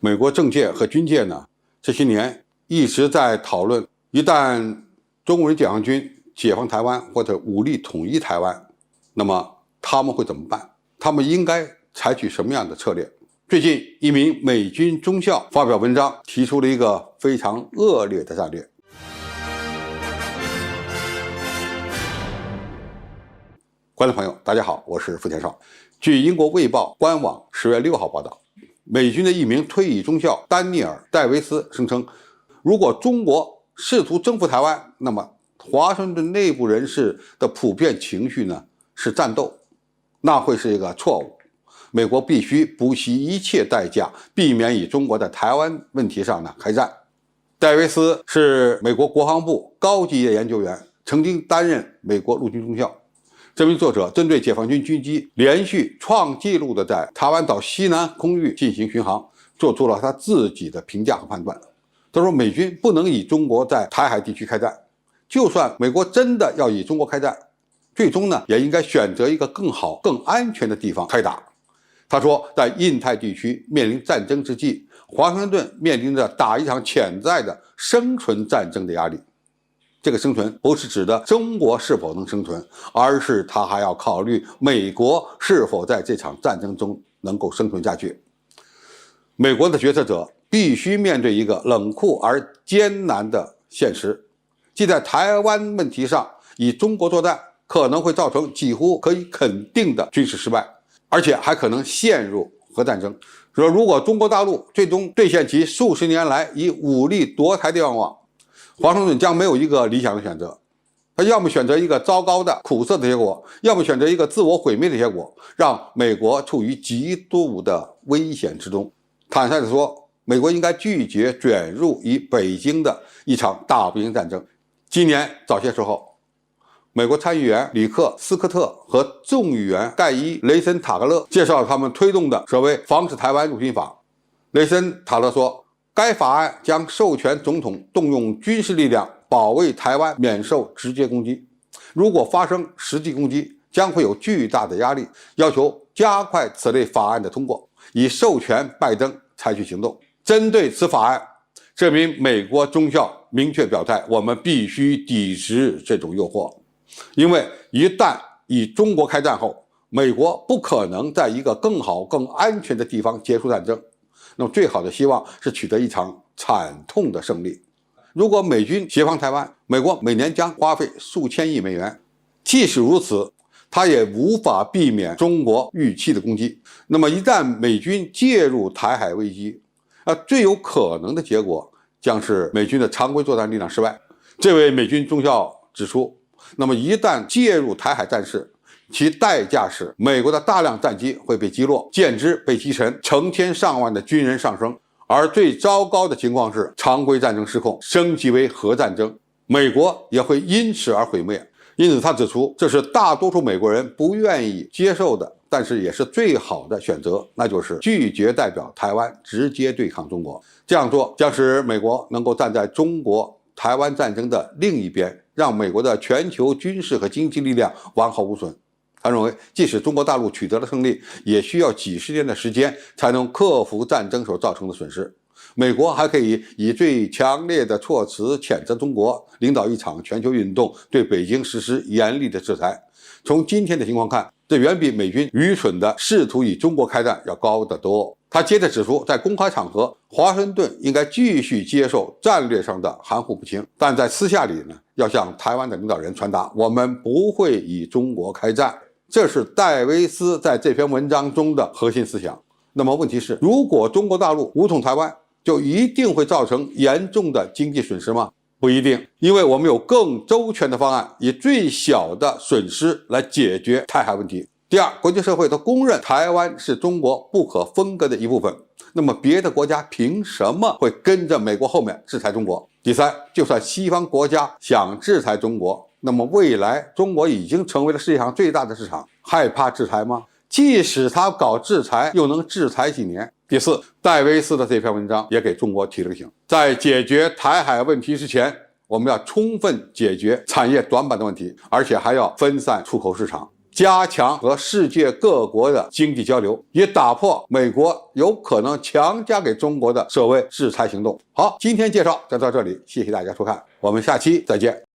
美国政界和军界呢，这些年一直在讨论，一旦中国人解放军解放台湾或者武力统一台湾，那么他们会怎么办？他们应该采取什么样的策略？最近，一名美军中校发表文章，提出了一个非常恶劣的战略。观众朋友，大家好，我是付天少。据英国《卫报》官网10月6号报道，美军的一名退役中校丹尼尔·戴维斯声称，如果中国试图征服台湾，那么华盛顿内部人士的普遍情绪呢是战斗，那会是一个错误。美国必须不惜一切代价，避免与中国在台湾问题上呢开战。戴维斯是美国国防部高级研究员，曾经担任美国陆军中校。这名作者针对解放军军机连续创纪录的在台湾岛西南空域进行巡航，做出了他自己的评价和判断。他说，美军不能与中国在台海地区开战，就算美国真的要与中国开战，最终呢也应该选择一个更好、更安全的地方开打。他说，在印太地区面临战争之际，华盛顿面临着打一场潜在的生存战争的压力。这个生存不是指的中国是否能生存，而是他还要考虑美国是否在这场战争中能够生存下去。美国的决策者必须面对一个冷酷而艰难的现实，即在台湾问题上与中国作战可能会造成几乎可以肯定的军事失败，而且还可能陷入核战争。说如果中国大陆最终兑现其数十年来以武力夺台的愿望，华盛顿将没有一个理想的选择，他要么选择一个糟糕的苦涩的结果，要么选择一个自我毁灭的结果，让美国处于极度的危险之中。坦率地说，美国应该拒绝卷入与北京的一场大不赢战争。今年早些时候，美国参议员里克斯科特和众议员盖伊雷森塔格勒介绍了他们推动的所谓防止台湾入侵法。雷森塔勒说，该法案将授权总统动用军事力量保卫台湾免受直接攻击，如果发生实际攻击，将会有巨大的压力，要求加快此类法案的通过，以授权拜登采取行动。针对此法案，这名美国中校明确表态，我们必须抵制这种诱惑，因为一旦与中国开战后，美国不可能在一个更好、更安全的地方结束战争。那么最好的希望是取得一场惨痛的胜利。如果美军协防台湾，美国每年将花费数千亿美元，即使如此，它也无法避免中国预期的攻击。那么一旦美军介入台海危机，最有可能的结果将是美军的常规作战力量失败。这位美军中校指出，那么一旦介入台海战事，其代价是美国的大量战机会被击落，舰只被击沉，成千上万的军人丧生，而最糟糕的情况是常规战争失控，升级为核战争，美国也会因此而毁灭。因此他指出，这是大多数美国人不愿意接受的，但是也是最好的选择，那就是拒绝代表台湾直接对抗中国。这样做将使美国能够站在中国台湾战争的另一边，让美国的全球军事和经济力量完好无损。他认为，即使中国大陆取得了胜利，也需要几十年的时间才能克服战争所造成的损失。美国还可以以最强烈的措辞谴责中国，领导一场全球运动，对北京实施严厉的制裁。从今天的情况看，这远比美军愚蠢的试图与中国开战要高得多。他接着指出，在公开场合，华盛顿应该继续接受战略上的含糊不清，但在私下里呢，要向台湾的领导人传达，我们不会与中国开战。这是戴维斯在这篇文章中的核心思想。那么问题是，如果中国大陆武统台湾，就一定会造成严重的经济损失吗？不一定，因为我们有更周全的方案，以最小的损失来解决台海问题。第二，国际社会都公认台湾是中国不可分割的一部分，那么别的国家凭什么会跟着美国后面制裁中国？第三，就算西方国家想制裁中国，那么未来中国已经成为了世界上最大的市场，害怕制裁吗？即使他搞制裁，又能制裁几年？第四，戴维斯的这篇文章也给中国提了个醒，在解决台海问题之前，我们要充分解决产业短板的问题，而且还要分散出口市场。加强和世界各国的经济交流，也打破美国有可能强加给中国的所谓制裁行动。好，今天介绍就到这里，谢谢大家收看，我们下期再见。